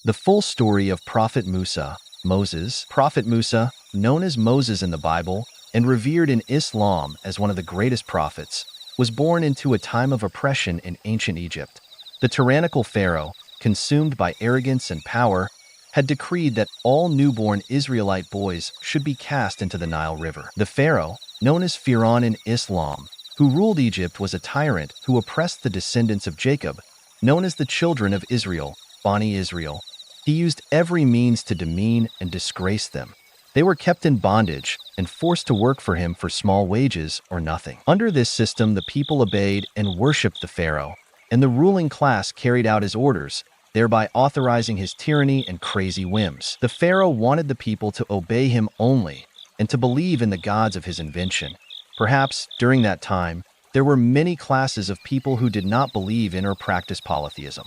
The full story of Prophet Musa, Moses. Prophet Musa, known as Moses in the Bible and revered in Islam as one of the greatest prophets, was born into a time of oppression in ancient Egypt. The tyrannical Pharaoh, consumed by arrogance and power, had decreed that all newborn Israelite boys should be cast into the Nile River. The Pharaoh, known as Pharaoh in Islam, who ruled Egypt, was a tyrant who oppressed the descendants of Jacob, known as the children of Israel, Bani Israel. He used every means to demean and disgrace them. They were kept in bondage and forced to work for him for small wages or nothing. Under this system, the people obeyed and worshipped the Pharaoh, and the ruling class carried out his orders, thereby authorizing his tyranny and crazy whims. The Pharaoh wanted the people to obey him only and to believe in the gods of his invention. Perhaps, during that time, there were many classes of people who did not believe in or practice polytheism.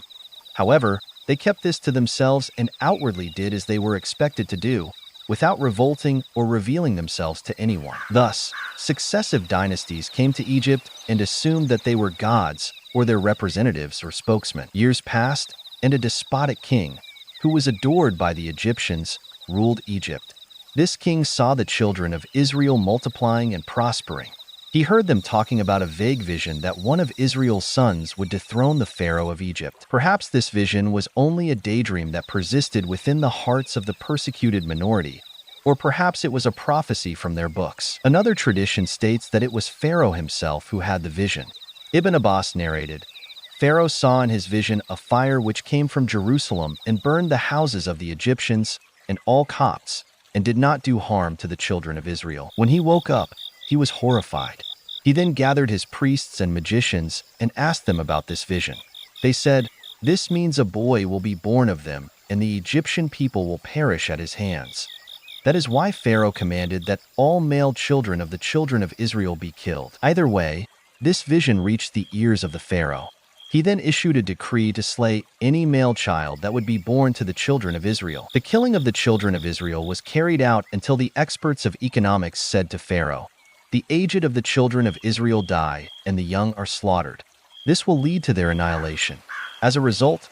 However, they kept this to themselves and outwardly did as they were expected to do, without revolting or revealing themselves to anyone. Thus, successive dynasties came to Egypt and assumed that they were gods or their representatives or spokesmen. Years passed, and a despotic king, who was adored by the Egyptians, ruled Egypt. This king saw the children of Israel multiplying and prospering. He heard them talking about a vague vision that one of Israel's sons would dethrone the Pharaoh of Egypt. Perhaps this vision was only a daydream that persisted within the hearts of the persecuted minority, or perhaps it was a prophecy from their books. Another tradition states that it was Pharaoh himself who had the vision. Ibn Abbas narrated, Pharaoh saw in his vision a fire which came from Jerusalem and burned the houses of the Egyptians and all Copts, and did not do harm to the children of Israel. When he woke up, he was horrified. He then gathered his priests and magicians and asked them about this vision. They said, "This means a boy will be born of them, and the Egyptian people will perish at his hands." That is why Pharaoh commanded that all male children of the children of Israel be killed. Either way, this vision reached the ears of the Pharaoh. He then issued a decree to slay any male child that would be born to the children of Israel. The killing of the children of Israel was carried out until the experts of economics said to Pharaoh, "The aged of the children of Israel die, and the young are slaughtered. This will lead to their annihilation. As a result,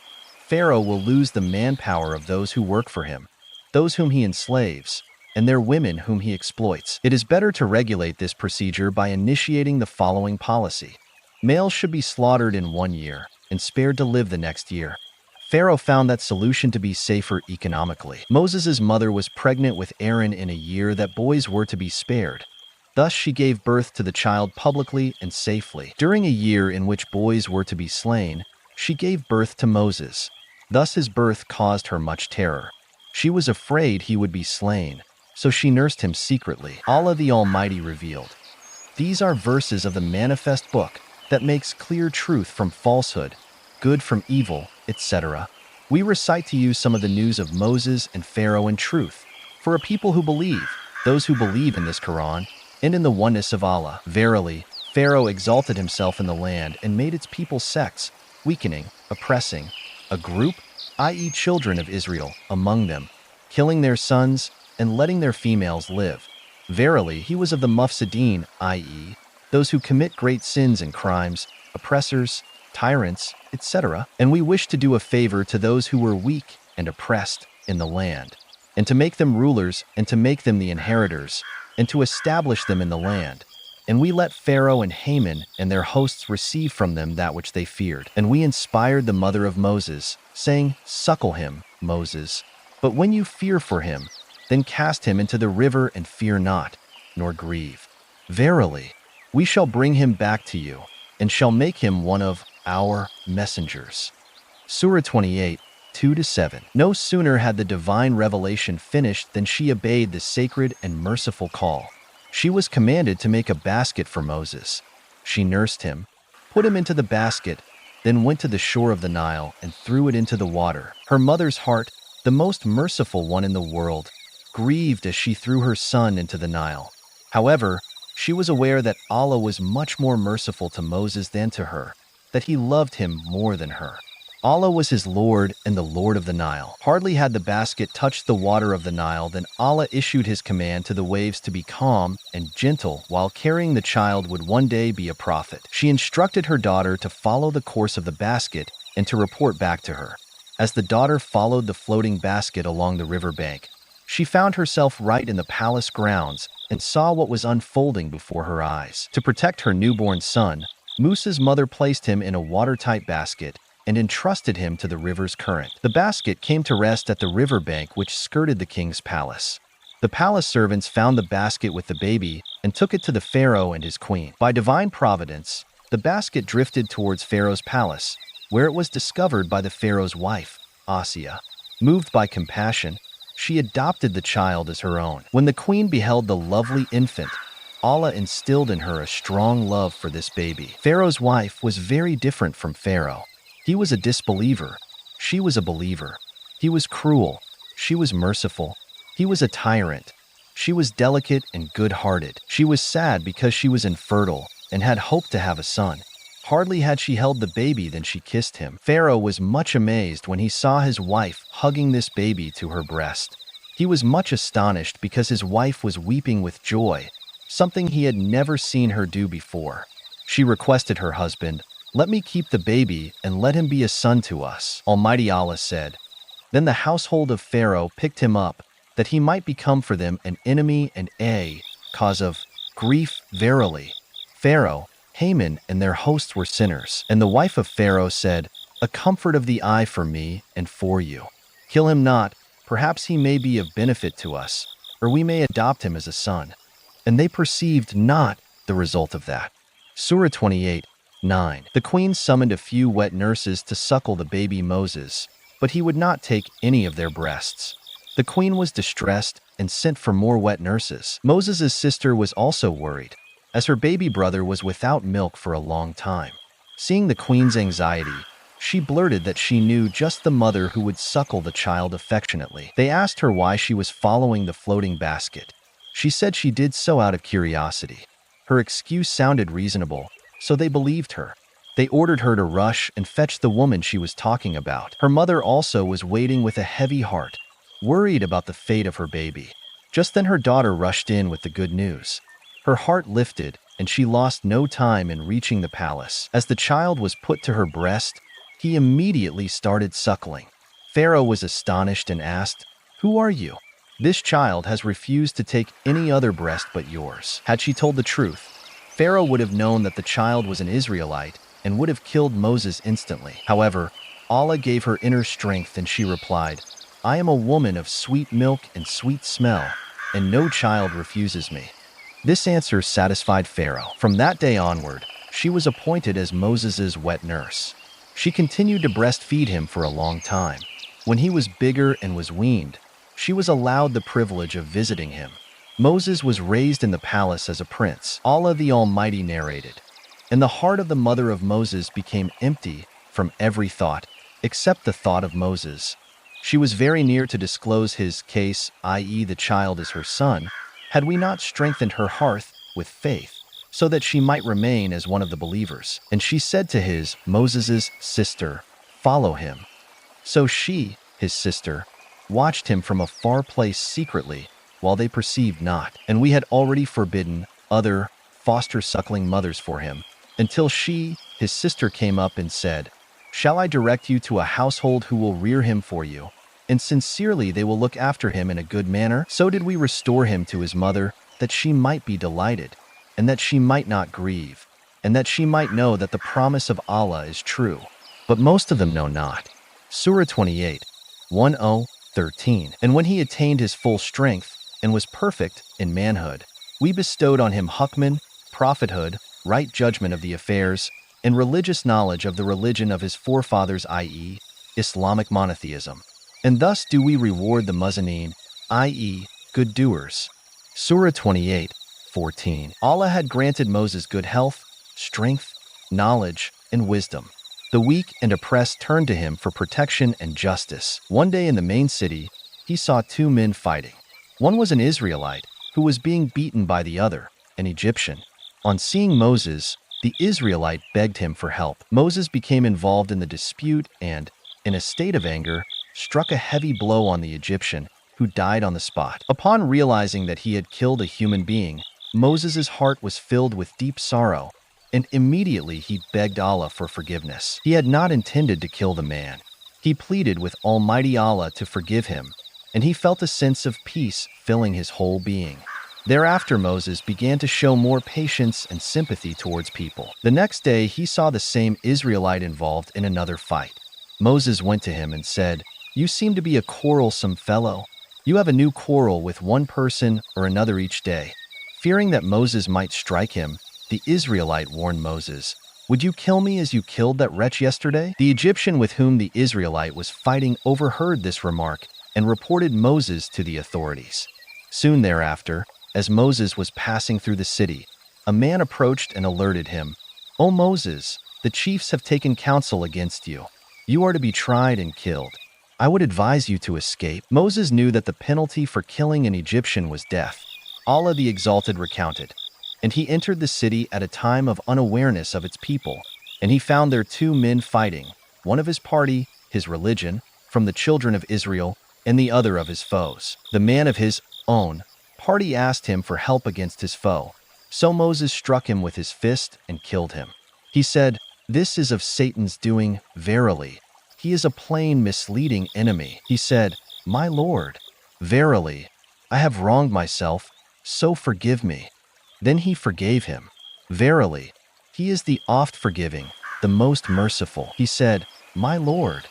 Pharaoh will lose the manpower of those who work for him, those whom he enslaves, and their women whom he exploits. It is better to regulate this procedure by initiating the following policy. Males should be slaughtered in 1 year and spared to live the next year." Pharaoh found that solution to be safer economically. Moses' mother was pregnant with Aaron in a year that boys were to be spared. Thus she gave birth to the child publicly and safely. During a year in which boys were to be slain, she gave birth to Moses. Thus his birth caused her much terror. She was afraid he would be slain, so she nursed him secretly. Allah the Almighty revealed, "These are verses of the manifest book that makes clear truth from falsehood, good from evil, etc. We recite to you some of the news of Moses and Pharaoh in truth, for a people who believe, those who believe in this Quran, and in the oneness of Allah. Verily, Pharaoh exalted himself in the land and made its people sects, weakening, oppressing, a group, i.e. children of Israel, among them, killing their sons and letting their females live. Verily, he was of the mufsideen, i.e., those who commit great sins and crimes, oppressors, tyrants, etc. And we wish to do a favor to those who were weak and oppressed in the land, and to make them rulers and to make them the inheritors, and to establish them in the land. And we let Pharaoh and Haman and their hosts receive from them that which they feared. And we inspired the mother of Moses, saying, "Suckle him, Moses. But when you fear for him, then cast him into the river and fear not, nor grieve. Verily, we shall bring him back to you, and shall make him one of our messengers." Surah 28, 2-7. No sooner had the divine revelation finished than she obeyed the sacred and merciful call. She was commanded to make a basket for Moses. She nursed him, put him into the basket, then went to the shore of the Nile and threw it into the water. Her mother's heart, the most merciful one in the world, grieved as she threw her son into the Nile. However, she was aware that Allah was much more merciful to Moses than to her, that he loved him more than her. Allah was his Lord and the Lord of the Nile. Hardly had the basket touched the water of the Nile than Allah issued his command to the waves to be calm and gentle while carrying the child would one day be a prophet. She instructed her daughter to follow the course of the basket and to report back to her. As the daughter followed the floating basket along the river bank, she found herself right in the palace grounds and saw what was unfolding before her eyes. To protect her newborn son, Musa's mother placed him in a watertight basket and entrusted him to the river's current. The basket came to rest at the river bank which skirted the king's palace. The palace servants found the basket with the baby and took it to the Pharaoh and his queen. By divine providence, the basket drifted towards Pharaoh's palace, where it was discovered by the Pharaoh's wife, Asiya. Moved by compassion, she adopted the child as her own. When the queen beheld the lovely infant, Allah instilled in her a strong love for this baby. Pharaoh's wife was very different from Pharaoh. He was a disbeliever. She was a believer. He was cruel. She was merciful. He was a tyrant. She was delicate and good-hearted. She was sad because she was infertile and had hoped to have a son. Hardly had she held the baby than she kissed him. Pharaoh was much amazed when he saw his wife hugging this baby to her breast. He was much astonished because his wife was weeping with joy, something he had never seen her do before. She requested her husband, "Let me keep the baby and let him be a son to us." Almighty Allah said. Then the household of Pharaoh picked him up, that he might become for them an enemy and a cause of grief. Verily, Pharaoh, Haman, and their hosts were sinners. And the wife of Pharaoh said, "A comfort of the eye for me and for you. Kill him not, perhaps he may be of benefit to us, or we may adopt him as a son." And they perceived not the result of that. Surah 28:9. The queen summoned a few wet nurses to suckle the baby Moses, but he would not take any of their breasts. The queen was distressed and sent for more wet nurses. Moses' sister was also worried, as her baby brother was without milk for a long time. Seeing the queen's anxiety, she blurted that she knew just the mother who would suckle the child affectionately. They asked her why she was following the floating basket. She said she did so out of curiosity. Her excuse sounded reasonable, so they believed her. They ordered her to rush and fetch the woman she was talking about. Her mother also was waiting with a heavy heart, worried about the fate of her baby. Just then her daughter rushed in with the good news. Her heart lifted, and she lost no time in reaching the palace. As the child was put to her breast, he immediately started suckling. Pharaoh was astonished and asked, "Who are you?" "This child has refused to take any other breast but yours." Had she told the truth, Pharaoh would have known that the child was an Israelite and would have killed Moses instantly. However, Allah gave her inner strength and she replied, "I am a woman of sweet milk and sweet smell, and no child refuses me." This answer satisfied Pharaoh. From that day onward, she was appointed as Moses' wet nurse. She continued to breastfeed him for a long time. When he was bigger and was weaned, she was allowed the privilege of visiting him. Moses was raised in the palace as a prince. Allah the Almighty narrated, "And the heart of the mother of Moses became empty from every thought, except the thought of Moses. She was very near to disclose his case, i.e. the child is her son, had we not strengthened her heart with faith, so that she might remain as one of the believers." And she said to his, Moses' sister, "Follow him." So she, his sister, watched him from a far place secretly, while they perceived not. And we had already forbidden other foster-suckling mothers for him, until she, his sister, came up and said, "Shall I direct you to a household who will rear him for you, and sincerely they will look after him in a good manner?" So did we restore him to his mother, that she might be delighted, and that she might not grieve, and that she might know that the promise of Allah is true. But most of them know not. Surah 28:10-13. And when he attained his full strength, and was perfect in manhood, we bestowed on him hukman, prophethood, right judgment of the affairs, and religious knowledge of the religion of his forefathers, i.e., Islamic monotheism. And thus do we reward the muhsinin, i.e., good doers. Surah 28:14. Allah had granted Moses good health, strength, knowledge, and wisdom. The weak and oppressed turned to him for protection and justice. One day in the main city, he saw two men fighting. One was an Israelite, who was being beaten by the other, an Egyptian. On seeing Moses, the Israelite begged him for help. Moses became involved in the dispute and, in a state of anger, struck a heavy blow on the Egyptian, who died on the spot. Upon realizing that he had killed a human being, Moses' heart was filled with deep sorrow, and immediately he begged Allah for forgiveness. He had not intended to kill the man. He pleaded with Almighty Allah to forgive him, and he felt a sense of peace filling his whole being. Thereafter, Moses began to show more patience and sympathy towards people. The next day, he saw the same Israelite involved in another fight. Moses went to him and said, "You seem to be a quarrelsome fellow. You have a new quarrel with one person or another each day." Fearing that Moses might strike him, the Israelite warned Moses, "Would you kill me as you killed that wretch yesterday?" The Egyptian with whom the Israelite was fighting overheard this remark and reported Moses to the authorities. Soon thereafter, as Moses was passing through the city, a man approached and alerted him, "O Moses, the chiefs have taken counsel against you. You are to be tried and killed. I would advise you to escape." Moses knew that the penalty for killing an Egyptian was death. Allah the Exalted recounted, "And he entered the city at a time of unawareness of its people, and he found there 2 men fighting, one of his party, his religion, from the children of Israel, and the other of his foes. The man of his own party asked him for help against his foe. So Moses struck him with his fist and killed him. He said, 'This is of Satan's doing, verily. He is a plain, misleading enemy.' He said, 'My Lord, verily, I have wronged myself, so forgive me.' Then he forgave him. Verily, he is the oft-forgiving, the most merciful. He said, 'My Lord,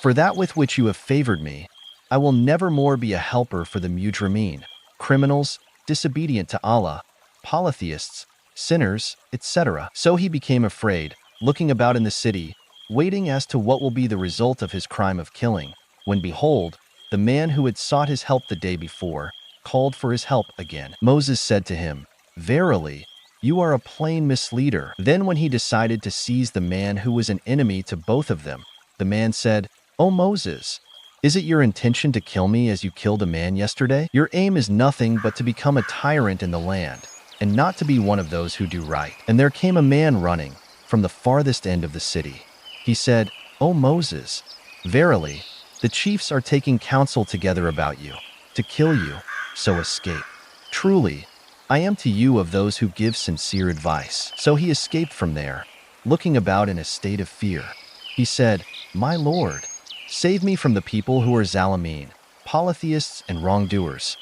for that with which you have favored me, I will never more be a helper for the mujrimeen, criminals, disobedient to Allah, polytheists, sinners, etc.' So he became afraid, looking about in the city, waiting as to what will be the result of his crime of killing, when behold, the man who had sought his help the day before called for his help again. Moses said to him, 'Verily, you are a plain misleader.' Then when he decided to seize the man who was an enemy to both of them, the man said, 'O Moses, is it your intention to kill me as you killed a man yesterday? Your aim is nothing but to become a tyrant in the land, and not to be one of those who do right.' And there came a man running from the farthest end of the city. He said, 'O Moses, verily, the chiefs are taking counsel together about you, to kill you, so escape. Truly, I am to you of those who give sincere advice.' So he escaped from there, looking about in a state of fear. He said, 'My Lord, save me from the people who are zalimeen, polytheists and wrongdoers.'"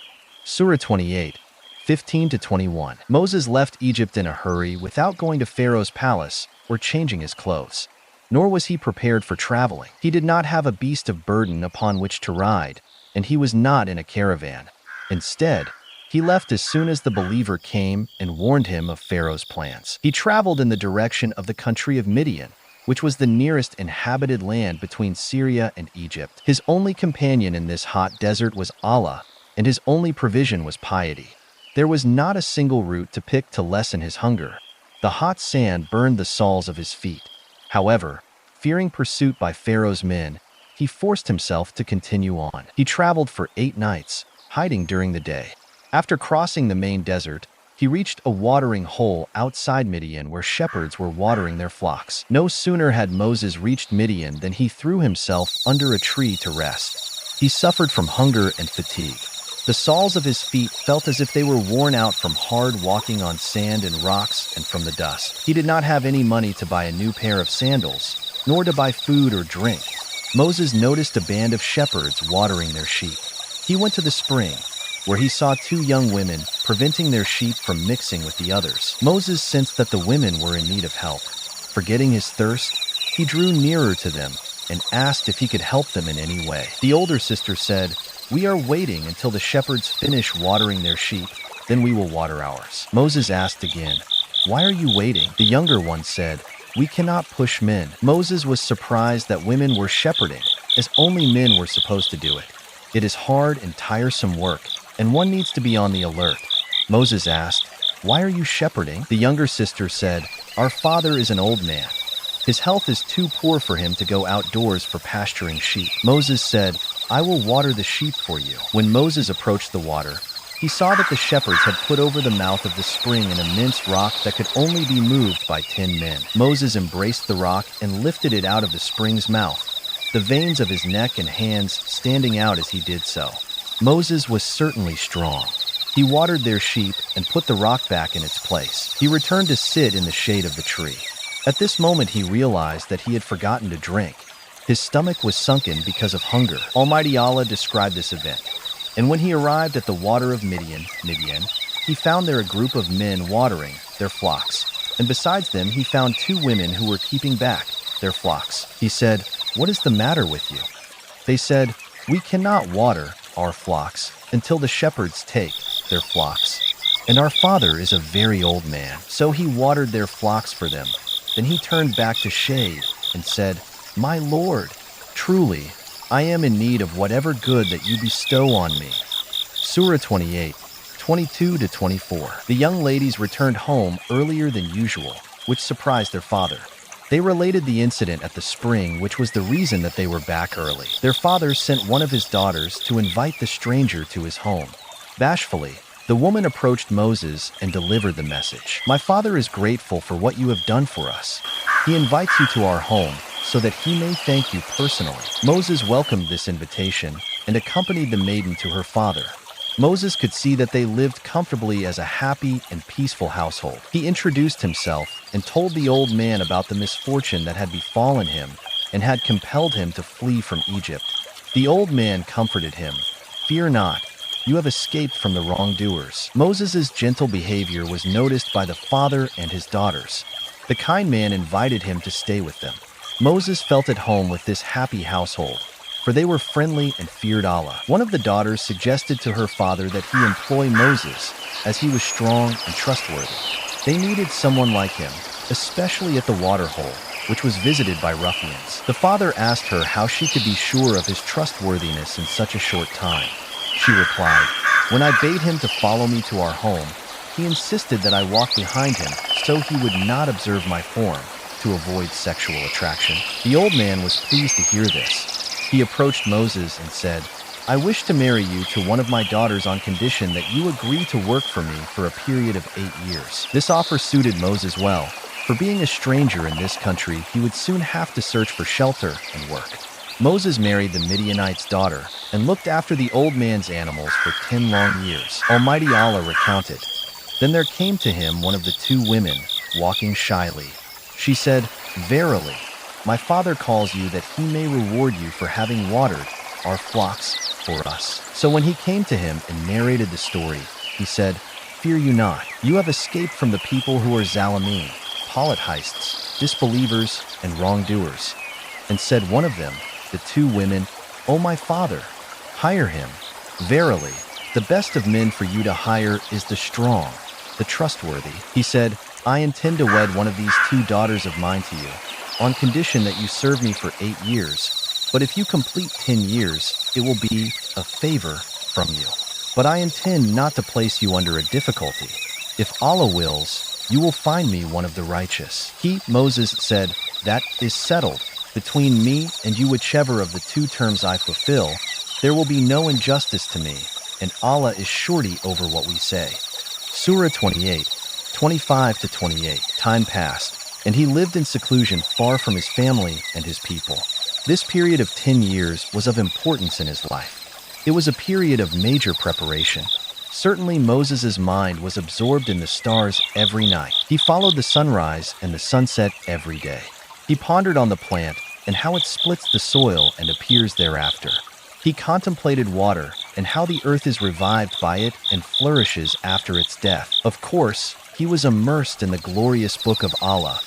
Surah 28, 15-21. Moses left Egypt in a hurry without going to Pharaoh's palace or changing his clothes. Nor was he prepared for traveling. He did not have a beast of burden upon which to ride, and he was not in a caravan. Instead, he left as soon as the believer came and warned him of Pharaoh's plans. He traveled in the direction of the country of Midian, which was the nearest inhabited land between Syria and Egypt. His only companion in this hot desert was Allah, and his only provision was piety. There was not a single root to pick to lessen his hunger. The hot sand burned the soles of his feet. However, fearing pursuit by Pharaoh's men, he forced himself to continue on. He traveled for 8 nights, hiding during the day. After crossing the main desert, he reached a watering hole outside Midian where shepherds were watering their flocks. No sooner had Moses reached Midian than he threw himself under a tree to rest. He suffered from hunger and fatigue. The soles of his feet felt as if they were worn out from hard walking on sand and rocks and from the dust. He did not have any money to buy a new pair of sandals, nor to buy food or drink. Moses noticed a band of shepherds watering their sheep. He went to the spring, where he saw 2 young women preventing their sheep from mixing with the others. Moses sensed that the women were in need of help. Forgetting his thirst, he drew nearer to them and asked if he could help them in any way. The older sister said, "We are waiting until the shepherds finish watering their sheep, then we will water ours." Moses asked again, "Why are you waiting?" The younger one said, "We cannot push men." Moses was surprised that women were shepherding, as only men were supposed to do it. It is hard and tiresome work, and one needs to be on the alert. Moses asked, "Why are you shepherding?" The younger sister said, "Our father is an old man. His health is too poor for him to go outdoors for pasturing sheep." Moses said, "I will water the sheep for you." When Moses approached the water, he saw that the shepherds had put over the mouth of the spring an immense rock that could only be moved by 10 men. Moses embraced the rock and lifted it out of the spring's mouth, the veins of his neck and hands standing out as he did so. Moses was certainly strong. He watered their sheep and put the rock back in its place. He returned to sit in the shade of the tree. At this moment he realized that he had forgotten to drink. His stomach was sunken because of hunger. Almighty Allah described this event. And when he arrived at the water of Midian, he found there a group of men watering their flocks. And besides them, he found 2 women who were keeping back their flocks. He said, "What is the matter with you?" They said, "We cannot water our flocks until the shepherds take their flocks. And our father is a very old man." So he watered their flocks for them. Then he turned back to shade and said, "My Lord, truly, I am in need of whatever good that you bestow on me." Surah 28, 22-24. The young ladies returned home earlier than usual, which surprised their father. They related the incident at the spring, which was the reason that they were back early. Their father sent one of his daughters to invite the stranger to his home. Bashfully, the woman approached Moses and delivered the message. "My father is grateful for what you have done for us. He invites you to our home so that he may thank you personally." Moses welcomed this invitation and accompanied the maiden to her father. Moses could see that they lived comfortably as a happy and peaceful household. He introduced himself and told the old man about the misfortune that had befallen him and had compelled him to flee from Egypt. The old man comforted him. "Fear not, you have escaped from the wrongdoers." Moses' gentle behavior was noticed by the father and his daughters. The kind man invited him to stay with them. Moses felt at home with this happy household, for they were friendly and feared Allah. One of the daughters suggested to her father that he employ Moses, as he was strong and trustworthy. They needed someone like him, especially at the water hole, which was visited by ruffians. The father asked her how she could be sure of his trustworthiness in such a short time. She replied, "When I bade him to follow me to our home, he insisted that I walk behind him so he would not observe my form, to avoid sexual attraction." The old man was pleased to hear this. He approached Moses and said, "I wish to marry you to one of my daughters on condition that you agree to work for me for a period of 8 years." This offer suited Moses well, for being a stranger in this country, he would soon have to search for shelter and work. Moses married the Midianite's daughter and looked after the old man's animals for 10 long years. Almighty Allah recounted, "Then there came to him one of the 2 women, walking shyly. She said, 'Verily, my father calls you that he may reward you for having watered our flocks for us.' So when he came to him and narrated the story, he said, 'Fear you not. You have escaped from the people who are Zalimeen, polytheists, disbelievers, and wrongdoers.' And said one of them, the 2 women, 'O my father, hire him. Verily, the best of men for you to hire is the strong, the trustworthy.' He said, 'I intend to wed one of these 2 daughters of mine to you, on condition that you serve me for 8 years. But if you complete 10 years, it will be a favor from you. But I intend not to place you under a difficulty. If Allah wills, you will find me one of the righteous.' He, Moses, said, 'That is settled. Between me and you, whichever of the 2 terms I fulfill, there will be no injustice to me, and Allah is surety over what we say.'" Surah 28, 25-28. Time passed, and he lived in seclusion far from his family and his people. This period of 10 years was of importance in his life. It was a period of major preparation. Certainly Moses' mind was absorbed in the stars every night. He followed the sunrise and the sunset every day. He pondered on the plant and how it splits the soil and appears thereafter. He contemplated water and how the earth is revived by it and flourishes after its death. Of course, he was immersed in the glorious book of Allah,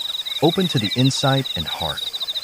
open to the insight and heart.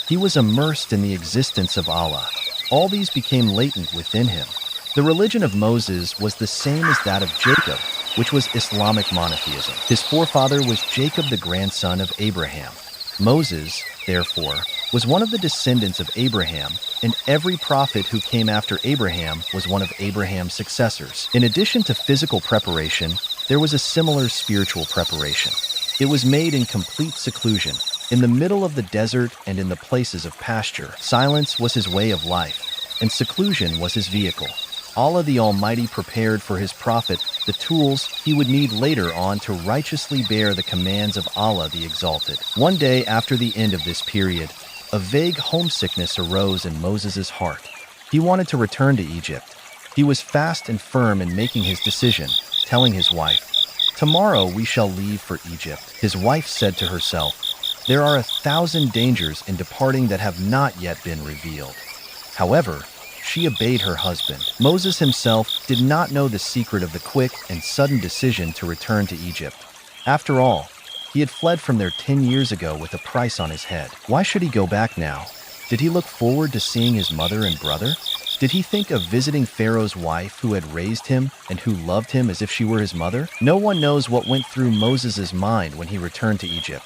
He was immersed in the existence of Allah. All these became latent within him. The religion of Moses was the same as that of Jacob, which was Islamic monotheism. His forefather was Jacob, the grandson of Abraham. Moses, therefore, was one of the descendants of Abraham, and every prophet who came after Abraham was one of Abraham's successors. In addition to physical preparation, there was a similar spiritual preparation. It was made in complete seclusion, in the middle of the desert and in the places of pasture. Silence was his way of life, and seclusion was his vehicle. Allah the Almighty prepared for his prophet the tools he would need later on to righteously bear the commands of Allah the Exalted. One day after the end of this period, a vague homesickness arose in Moses' heart. He wanted to return to Egypt. He was fast and firm in making his decision, telling his wife, "Tomorrow we shall leave for Egypt." His wife said to herself, There are 1,000 dangers in departing that have not yet been revealed. However, she obeyed her husband. Moses himself did not know the secret of the quick and sudden decision to return to Egypt. After all, he had fled from there 10 years ago with a price on his head. Why should he go back now? Did he look forward to seeing his mother and brother? Did he think of visiting Pharaoh's wife who had raised him and who loved him as if she were his mother? No one knows what went through Moses' mind when he returned to Egypt.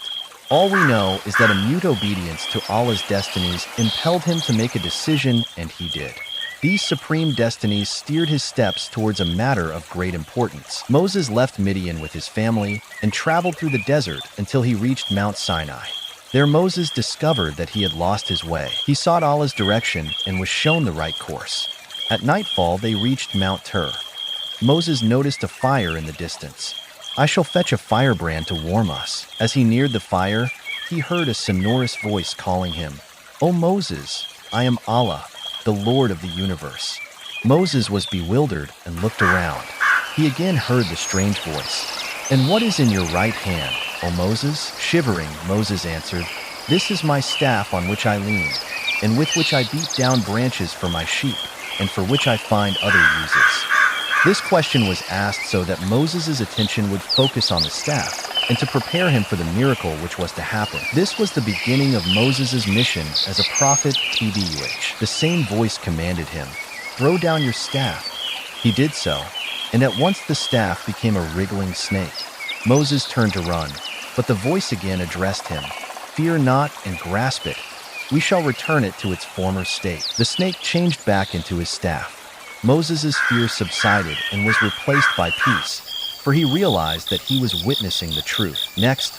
All we know is that a mute obedience to Allah's destinies impelled him to make a decision, and he did. These supreme destinies steered his steps towards a matter of great importance. Moses left Midian with his family and traveled through the desert until he reached Mount Sinai. There Moses discovered that he had lost his way. He sought Allah's direction and was shown the right course. At nightfall, they reached Mount Tur. Moses noticed a fire in the distance. "I shall fetch a firebrand to warm us." As he neared the fire, he heard a sonorous voice calling him, "O Moses, I am Allah, the Lord of the universe." Moses was bewildered and looked around. He again heard the strange voice. "And what is in your right hand, O Moses?" Shivering, Moses answered, "This is my staff on which I lean, and with which I beat down branches for my sheep, and for which I find other uses." This question was asked so that Moses' attention would focus on the staff and to prepare him for the miracle which was to happen. This was the beginning of Moses' mission as a prophet. The same voice commanded him, "Throw down your staff." He did so, and at once the staff became a wriggling snake. Moses turned to run, but the voice again addressed him, "Fear not and grasp it. We shall return it to its former state." The snake changed back into his staff. Moses' fear subsided and was replaced by peace, for he realized that he was witnessing the truth. Next,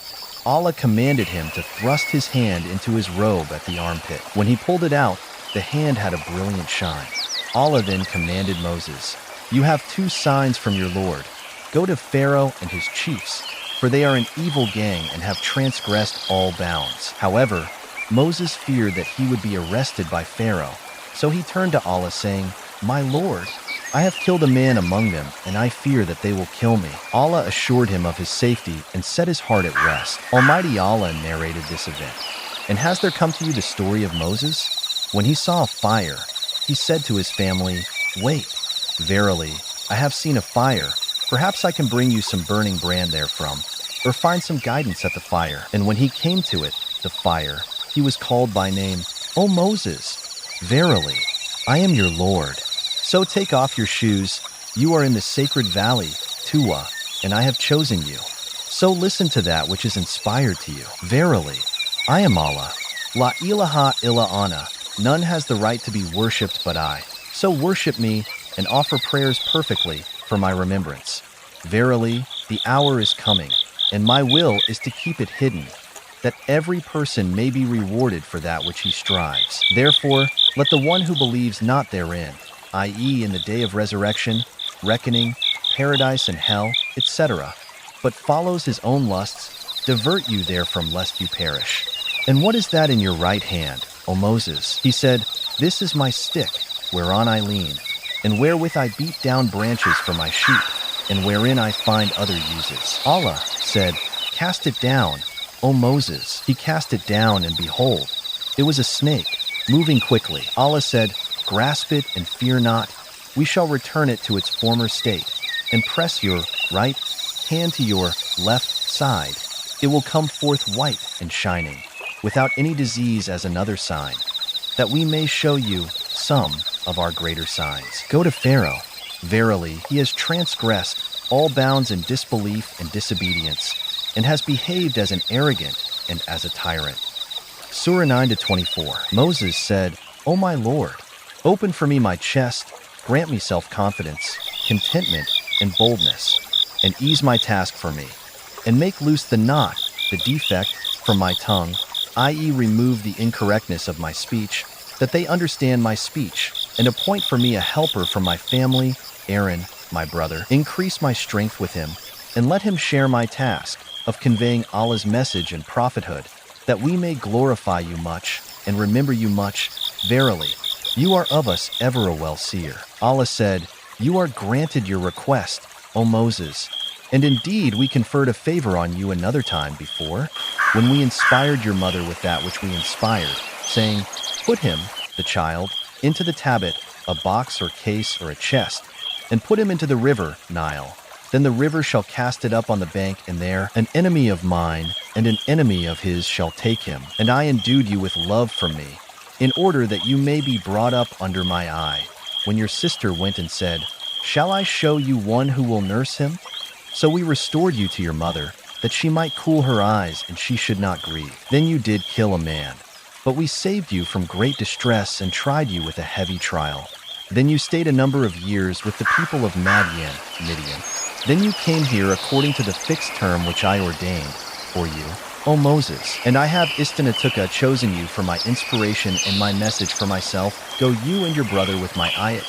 Allah commanded him to thrust his hand into his robe at the armpit. When he pulled it out, the hand had a brilliant shine. Allah then commanded Moses, "You have 2 signs from your Lord. Go to Pharaoh and his chiefs, for they are an evil gang and have transgressed all bounds." However, Moses feared that he would be arrested by Pharaoh, so he turned to Allah saying, "My Lord, I have killed a man among them, and I fear that they will kill me." Allah assured him of his safety and set his heart at rest. Almighty Allah narrated this event. And has there come to you the story of Moses? When he saw a fire, he said to his family, "Wait, verily, I have seen a fire. Perhaps I can bring you some burning brand therefrom, or find some guidance at the fire." And when he came to it, the fire, he was called by name, "O Moses, verily, I am your Lord. So take off your shoes, you are in the sacred valley, Tuwa, and I have chosen you. So listen to that which is inspired to you. Verily, I am Allah. La ilaha illa ana. None has the right to be worshipped but I. So worship me and offer prayers perfectly for my remembrance. Verily, the hour is coming, and my will is to keep it hidden, that every person may be rewarded for that which he strives. Therefore, let the one who believes not therein, i.e. in the day of resurrection, reckoning, paradise and hell, etc., but follows his own lusts, divert you therefrom lest you perish. And what is that in your right hand, O Moses? He said, "This is my stick, whereon I lean, and wherewith I beat down branches for my sheep, and wherein I find other uses." Allah said, "Cast it down, O Moses." He cast it down, and behold, it was a snake, moving quickly. Allah said, "Grasp it and fear not. We shall return it to its former state, and press your right hand to your left side. It will come forth white and shining, without any disease as another sign, that we may show you some of our greater signs. Go to Pharaoh. Verily, he has transgressed all bounds in disbelief and disobedience, and has behaved as an arrogant and as a tyrant." Surah 9-24. Moses said, "O my Lord, open for me my chest, grant me self-confidence, contentment, and boldness, and ease my task for me, and make loose the knot, the defect, from my tongue, i.e. remove the incorrectness of my speech, that they understand my speech, and appoint for me a helper from my family, Aaron, my brother. Increase my strength with him, and let him share my task of conveying Allah's message and prophethood, that we may glorify you much, and remember you much. Verily, you are of us ever a well-seer." Allah said, "You are granted your request, O Moses. And indeed, we conferred a favor on you another time before, when we inspired your mother with that which we inspired, saying, put him, the child, into the tablet, a box or case or a chest, and put him into the river, Nile. Then the river shall cast it up on the bank, and there an enemy of mine and an enemy of his shall take him. And I endued you with love for me, in order that you may be brought up under my eye. When your sister went and said, shall I show you one who will nurse him? So we restored you to your mother, that she might cool her eyes and she should not grieve. Then you did kill a man. But we saved you from great distress and tried you with a heavy trial. Then you stayed a number of years with the people of Midian. Then you came here according to the fixed term which I ordained for you, O Moses. And I have Istanatuka chosen you for my inspiration and my message for myself. Go you and your brother with my ayat,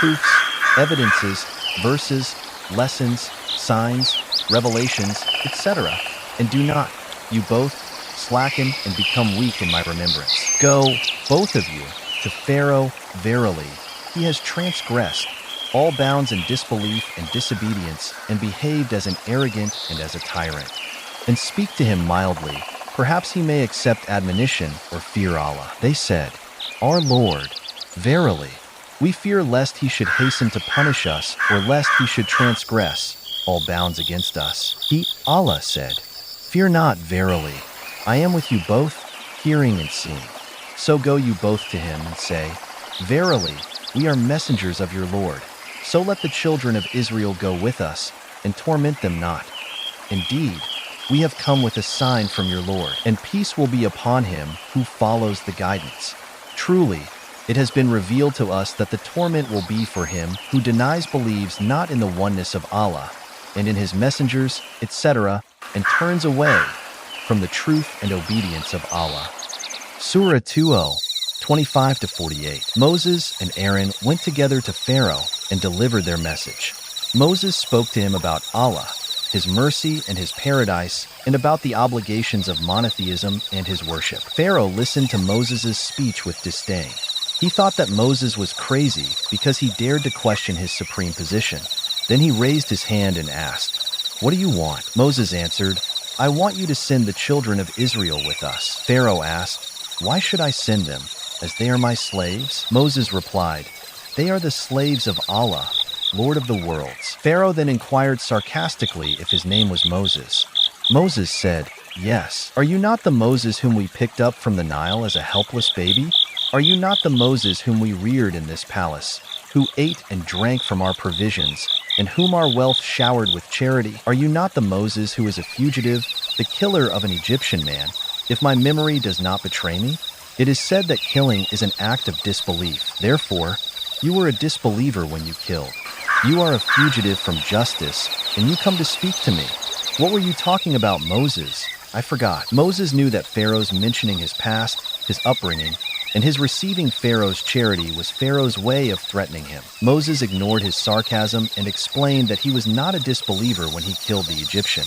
proofs, evidences, verses, lessons, signs, revelations, etc. And do not, you both, slacken and become weak in my remembrance. Go, both of you, to Pharaoh. Verily, he has transgressed all bounds in disbelief and disobedience, and behaved as an arrogant and as a tyrant. And speak to him mildly, perhaps he may accept admonition or fear Allah. They said, our Lord, verily, we fear lest he should hasten to punish us, or lest he should transgress all bounds against us. Allah said, fear not, verily, I am with you both, hearing and seeing. So go you both to him and say, verily, we are messengers of your Lord. So let the children of Israel go with us, and torment them not. Indeed, we have come with a sign from your Lord, and peace will be upon him who follows the guidance. Truly, it has been revealed to us that the torment will be for him who believes not in the oneness of Allah, and in his messengers, etc., and turns away from the truth and obedience of Allah. Surah 20, 25-48. Moses and Aaron went together to Pharaoh and delivered their message. Moses spoke to him about Allah, his mercy and his paradise, and about the obligations of monotheism and his worship. Pharaoh listened to Moses' speech with disdain. He thought that Moses was crazy because he dared to question his supreme position. Then he raised his hand and asked, what do you want? Moses answered, I want you to send the children of Israel with us. Pharaoh asked, why should I send them, as they are my slaves? Moses replied, they are the slaves of Allah, Lord of the worlds. Pharaoh then inquired sarcastically if his name was Moses. Moses said, yes. Are you not the Moses whom we picked up from the Nile as a helpless baby? Are you not the Moses whom we reared in this palace, who ate and drank from our provisions, and whom our wealth showered with charity? Are you not the Moses who is a fugitive, the killer of an Egyptian man, if my memory does not betray me? It is said that killing is an act of disbelief. Therefore, you were a disbeliever when you killed. You are a fugitive from justice, and you come to speak to me. What were you talking about, Moses? I forgot. Moses knew that Pharaoh's mentioning his past, his upbringing, and his receiving Pharaoh's charity was Pharaoh's way of threatening him. Moses ignored his sarcasm and explained that he was not a disbeliever when he killed the Egyptian.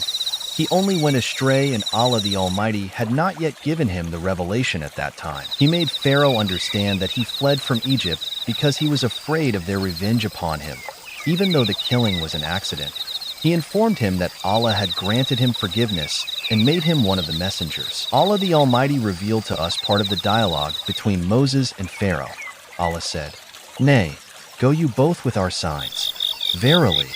He only went astray, and Allah the Almighty had not yet given him the revelation at that time. He made Pharaoh understand that he fled from Egypt because he was afraid of their revenge upon him, even though the killing was an accident. He informed him that Allah had granted him forgiveness and made him one of the messengers. Allah the Almighty revealed to us part of the dialogue between Moses and Pharaoh. Allah said, nay, go you both with our signs. Verily,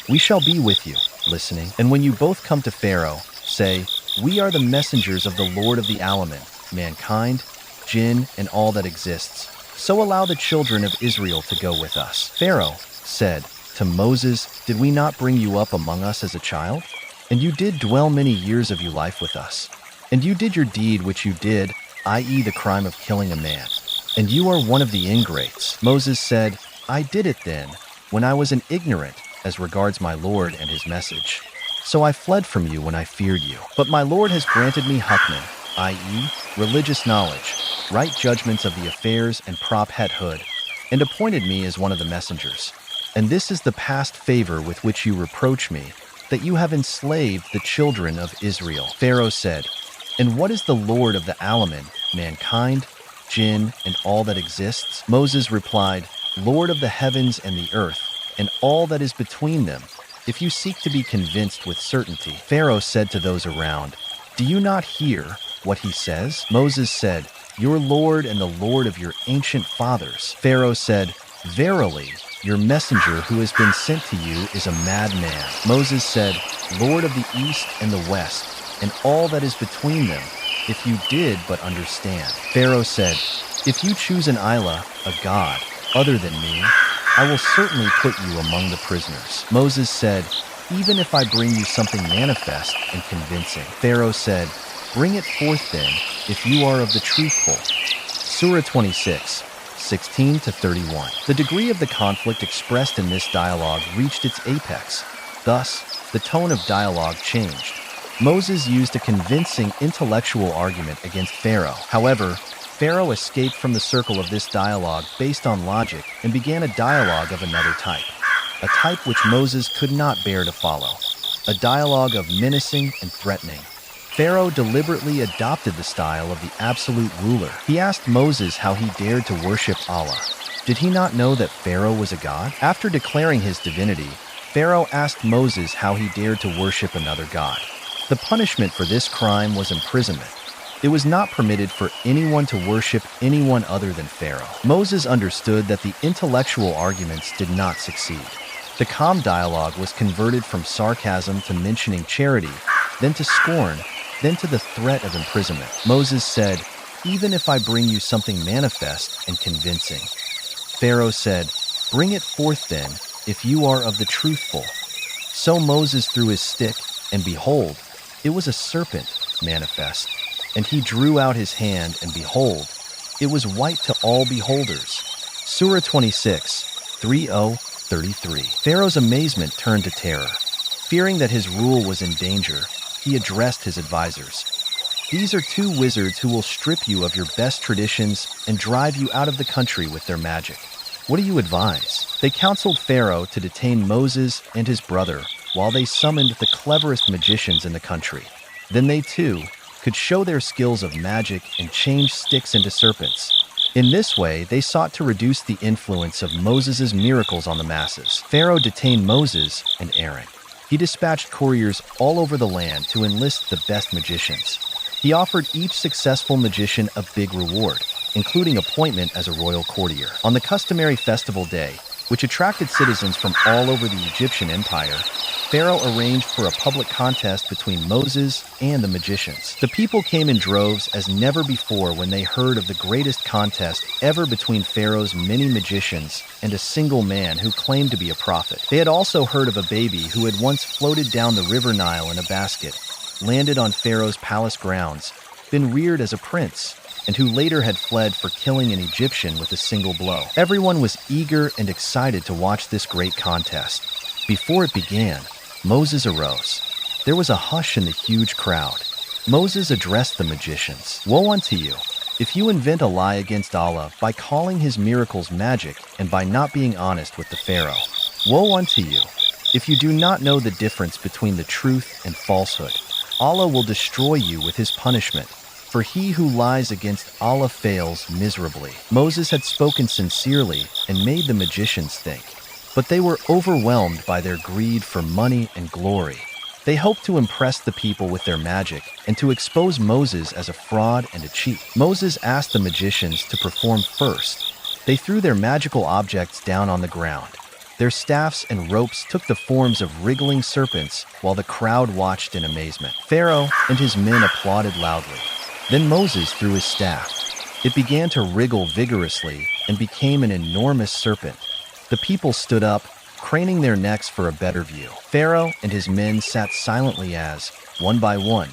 we shall be with you, listening. And when you both come to Pharaoh, say, we are the messengers of the Lord of the Alamin, mankind, jinn, and all that exists. So allow the children of Israel to go with us. Pharaoh said to Moses, did we not bring you up among us as a child? And you did dwell many years of your life with us. And you did your deed which you did, i.e. the crime of killing a man. And you are one of the ingrates. Moses said, I did it then, when I was an ignorant as regards my Lord and his message. So I fled from you when I feared you. But my Lord has granted me hukman, i.e. religious knowledge, right judgments of the affairs and prophethood, and appointed me as one of the messengers. And this is the past favor with which you reproach me, that you have enslaved the children of Israel. Pharaoh said, and what is the Lord of the Alamin, mankind, jinn, and all that exists? Moses replied, Lord of the heavens and the earth, and all that is between them, if you seek to be convinced with certainty." Pharaoh said to those around, "Do you not hear what he says?" Moses said, "Your Lord and the Lord of your ancient fathers." Pharaoh said, "Verily, your messenger who has been sent to you is a madman." Moses said, "Lord of the east and the west, and all that is between them, if you did but understand." Pharaoh said, "If you choose an ilah, a god, other than me, I will certainly put you among the prisoners." Moses said, "Even if I bring you something manifest and convincing." Pharaoh said, "Bring it forth then, if you are of the truthful." Surah 26, 16-31. The degree of the conflict expressed in this dialogue reached its apex. Thus, the tone of dialogue changed. Moses used a convincing intellectual argument against Pharaoh. However, Pharaoh escaped from the circle of this dialogue based on logic and began a dialogue of another type, a type which Moses could not bear to follow, a dialogue of menacing and threatening. Pharaoh deliberately adopted the style of the absolute ruler. He asked Moses how he dared to worship Allah. Did he not know that Pharaoh was a god? After declaring his divinity, Pharaoh asked Moses how he dared to worship another god. The punishment for this crime was imprisonment. It was not permitted for anyone to worship anyone other than Pharaoh. Moses understood that the intellectual arguments did not succeed. The calm dialogue was converted from sarcasm to mentioning charity, then to scorn, then to the threat of imprisonment. Moses said, "Even if I bring you something manifest and convincing." Pharaoh said, "Bring it forth then, if you are of the truthful." So Moses threw his stick, and behold, it was a serpent manifest. And he drew out his hand, and behold, it was white to all beholders. Surah 26, 30-33. Pharaoh's amazement turned to terror. Fearing that his rule was in danger, he addressed his advisors. "These are two wizards who will strip you of your best traditions and drive you out of the country with their magic. What do you advise?" They counseled Pharaoh to detain Moses and his brother while they summoned the cleverest magicians in the country. Then they, too, could show their skills of magic and change sticks into serpents. In this way, they sought to reduce the influence of Moses' miracles on the masses. Pharaoh detained Moses and Aaron. He dispatched couriers all over the land to enlist the best magicians. He offered each successful magician a big reward, including appointment as a royal courtier. On the customary festival day, which attracted citizens from all over the Egyptian empire, Pharaoh arranged for a public contest between Moses and the magicians. The people came in droves as never before when they heard of the greatest contest ever between Pharaoh's many magicians and a single man who claimed to be a prophet. They had also heard of a baby who had once floated down the river Nile in a basket, landed on Pharaoh's palace grounds, been reared as a prince, and who later had fled for killing an Egyptian with a single blow. Everyone was eager and excited to watch this great contest. Before it began, Moses arose. There was a hush in the huge crowd. Moses addressed the magicians. "Woe unto you, if you invent a lie against Allah by calling his miracles magic and by not being honest with the Pharaoh. Woe unto you, if you do not know the difference between the truth and falsehood. Allah will destroy you with his punishment, for he who lies against Allah fails miserably." Moses had spoken sincerely and made the magicians think. But they were overwhelmed by their greed for money and glory. They hoped to impress the people with their magic and to expose Moses as a fraud and a cheat. Moses asked the magicians to perform first. They threw their magical objects down on the ground. Their staffs and ropes took the forms of wriggling serpents while the crowd watched in amazement. Pharaoh and his men applauded loudly. Then Moses threw his staff. It began to wriggle vigorously and became an enormous serpent. The people stood up, craning their necks for a better view. Pharaoh and his men sat silently as, one by one,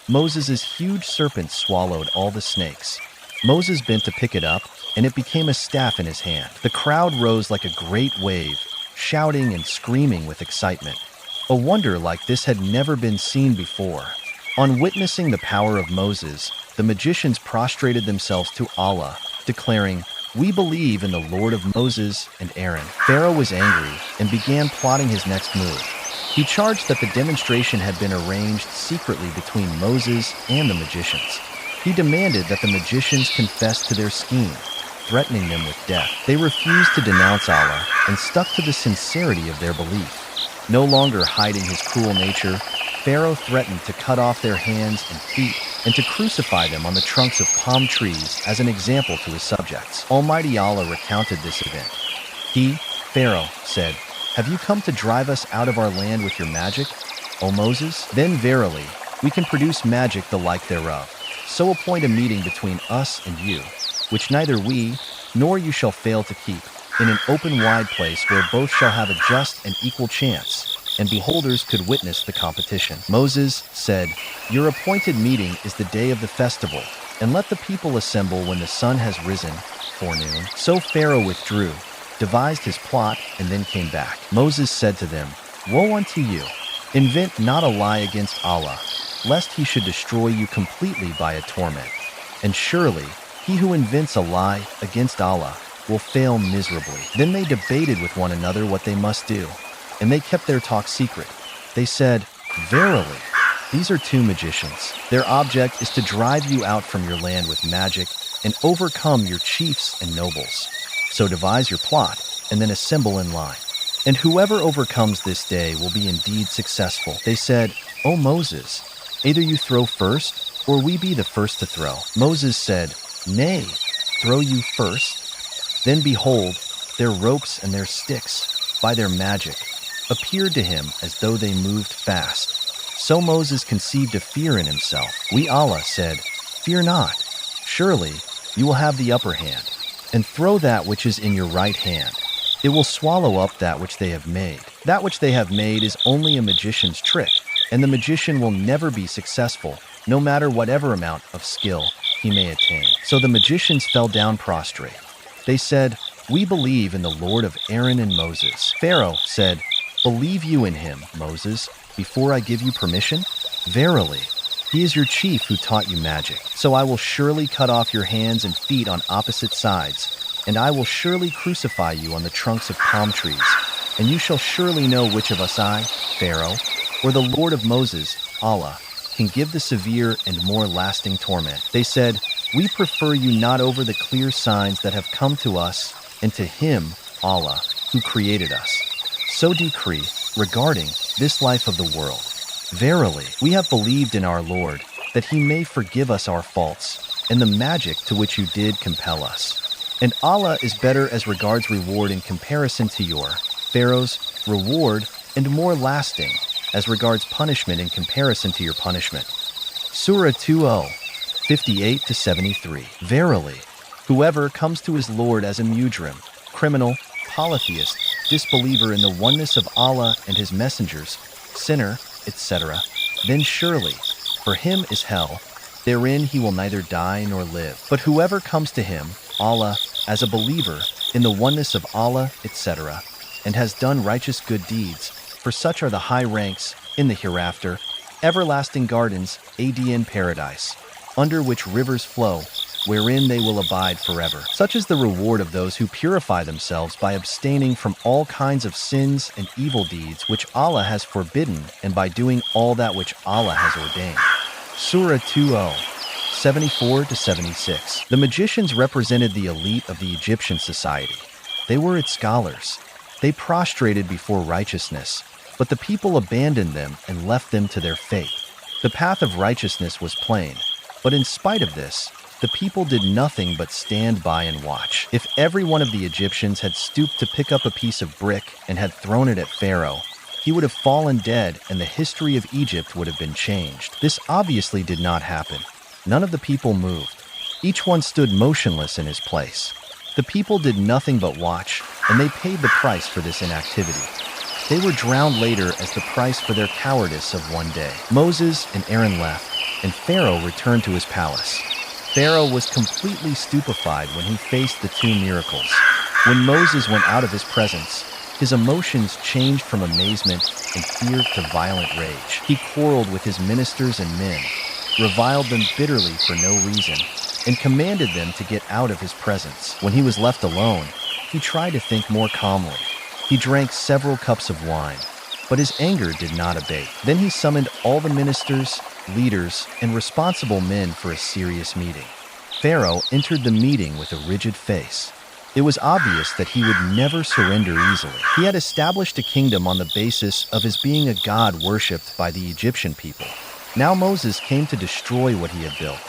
Moses' huge serpent swallowed all the snakes. Moses bent to pick it up, and it became a staff in his hand. The crowd rose like a great wave, shouting and screaming with excitement. A wonder like this had never been seen before. On witnessing the power of Moses, the magicians prostrated themselves to Allah, declaring, "We believe in the Lord of Moses and Aaron." Pharaoh was angry and began plotting his next move. He charged that the demonstration had been arranged secretly between Moses and the magicians. He demanded that the magicians confess to their scheme, threatening them with death. They refused to denounce Allah and stuck to the sincerity of their belief. No longer hiding his cruel nature, Pharaoh threatened to cut off their hands and feet and to crucify them on the trunks of palm trees as an example to his subjects. Almighty Allah recounted this event. He, Pharaoh, said, "Have you come to drive us out of our land with your magic, O Moses? Then verily, we can produce magic the like thereof. So appoint a meeting between us and you, which neither we nor you shall fail to keep, in an open wide place where both shall have a just and equal chance, and beholders could witness the competition." Moses said, "Your appointed meeting is the day of the festival, and let the people assemble when the sun has risen, forenoon." So Pharaoh withdrew, devised his plot, and then came back. Moses said to them, "Woe unto you! Invent not a lie against Allah, lest he should destroy you completely by a torment. And surely, he who invents a lie against Allah will fail miserably." Then they debated with one another what they must do, and they kept their talk secret. They said, "Verily, these are two magicians. Their object is to drive you out from your land with magic and overcome your chiefs and nobles. So devise your plot and then assemble in line. And whoever overcomes this day will be indeed successful." They said, "O Moses, either you throw first, or we be the first to throw." Moses said, "Nay, throw you first." Then behold, their ropes and their sticks, by their magic, appeared to him as though they moved fast. So Moses conceived a fear in himself. We Allah said, "Fear not. Surely you will have the upper hand. And throw that which is in your right hand. It will swallow up that which they have made. That which they have made is only a magician's trick, and the magician will never be successful, no matter whatever amount of skill he may attain." So the magicians fell down prostrate. They said, "We believe in the Lord of Aaron and Moses." Pharaoh said, "Believe you in him, Moses, before I give you permission? Verily, he is your chief who taught you magic. So I will surely cut off your hands and feet on opposite sides, and I will surely crucify you on the trunks of palm trees. And you shall surely know which of us I, Pharaoh, or the Lord of Moses, Allah, can give the severe and more lasting torment." They said, "We prefer you not over the clear signs that have come to us, and to him, Allah, who created us. So decree regarding this life of the world. Verily, we have believed in our Lord, that he may forgive us our faults, and the magic to which you did compel us. And Allah is better as regards reward in comparison to your, Pharaoh's, reward, and more lasting, as regards punishment in comparison to your punishment." Surah 20, 58-73. Verily, whoever comes to his Lord as a mujrim, criminal, polytheist, disbeliever in the oneness of Allah and his messengers, sinner, etc., then surely, for him is hell, therein he will neither die nor live. But whoever comes to him, Allah, as a believer, in the oneness of Allah, etc., and has done righteous good deeds, for such are the high ranks, in the hereafter, everlasting gardens, in paradise, under which rivers flow, wherein they will abide forever. Such is the reward of those who purify themselves by abstaining from all kinds of sins and evil deeds which Allah has forbidden, and by doing all that which Allah has ordained. Surah 20, 74-76. The magicians represented the elite of the Egyptian society. They were its scholars. They prostrated before righteousness, but the people abandoned them and left them to their fate. The path of righteousness was plain, but in spite of this, the people did nothing but stand by and watch. If every one of the Egyptians had stooped to pick up a piece of brick and had thrown it at Pharaoh, he would have fallen dead and the history of Egypt would have been changed. This obviously did not happen. None of the people moved. Each one stood motionless in his place. The people did nothing but watch, and they paid the price for this inactivity. They were drowned later as the price for their cowardice of one day. Moses and Aaron left, and Pharaoh returned to his palace. Pharaoh was completely stupefied when he faced the two miracles. When Moses went out of his presence, his emotions changed from amazement and fear to violent rage. He quarreled with his ministers and men, reviled them bitterly for no reason, and commanded them to get out of his presence. When he was left alone, he tried to think more calmly. He drank several cups of wine, but his anger did not abate. Then he summoned all the ministers, leaders, and responsible men for a serious meeting. Pharaoh entered the meeting with a rigid face. It was obvious that he would never surrender easily. He had established a kingdom on the basis of his being a god worshipped by the Egyptian people. Now Moses came to destroy what he had built.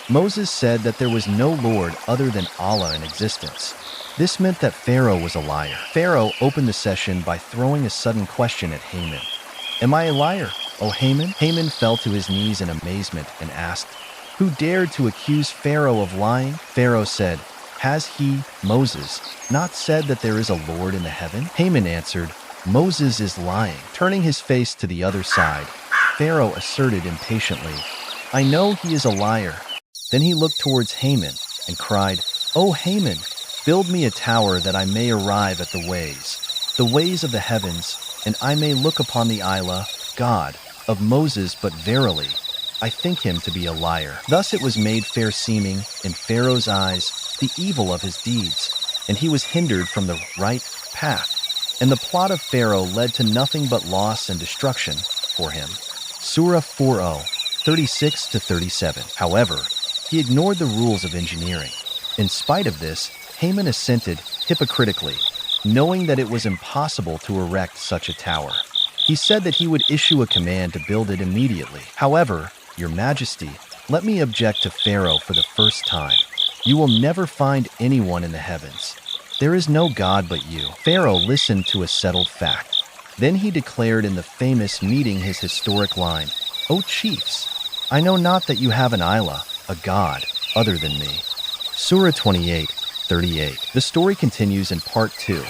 Moses said that there was no Lord other than Allah in existence. This meant that Pharaoh was a liar. Pharaoh opened the session by throwing a sudden question at Haman. "Am I a liar, O Haman?" Haman fell to his knees in amazement and asked, "Who dared to accuse Pharaoh of lying?" Pharaoh said, "Has he, Moses, not said that there is a Lord in the heaven?" Haman answered, "Moses is lying." Turning his face to the other side, Pharaoh asserted impatiently, "I know he is a liar." Then he looked towards Haman and cried, "O Haman, build me a tower that I may arrive at the ways of the heavens, and I may look upon the Ilah, God, of Moses, but verily, I think him to be a liar." Thus it was made fair seeming in Pharaoh's eyes the evil of his deeds, and he was hindered from the right path. And the plot of Pharaoh led to nothing but loss and destruction for him. Surah 40, 36-37. However, he ignored the rules of engineering. In spite of this, Haman assented hypocritically, knowing that it was impossible to erect such a tower. He said that he would issue a command to build it immediately. "However, Your Majesty, let me object to Pharaoh for the first time. You will never find anyone in the heavens. There is no God but you." Pharaoh listened to a settled fact. Then he declared in the famous meeting his historic line, "O chiefs, I know not that you have an Ilah, a god, other than me." Surah 28, 38. The story continues in part 2.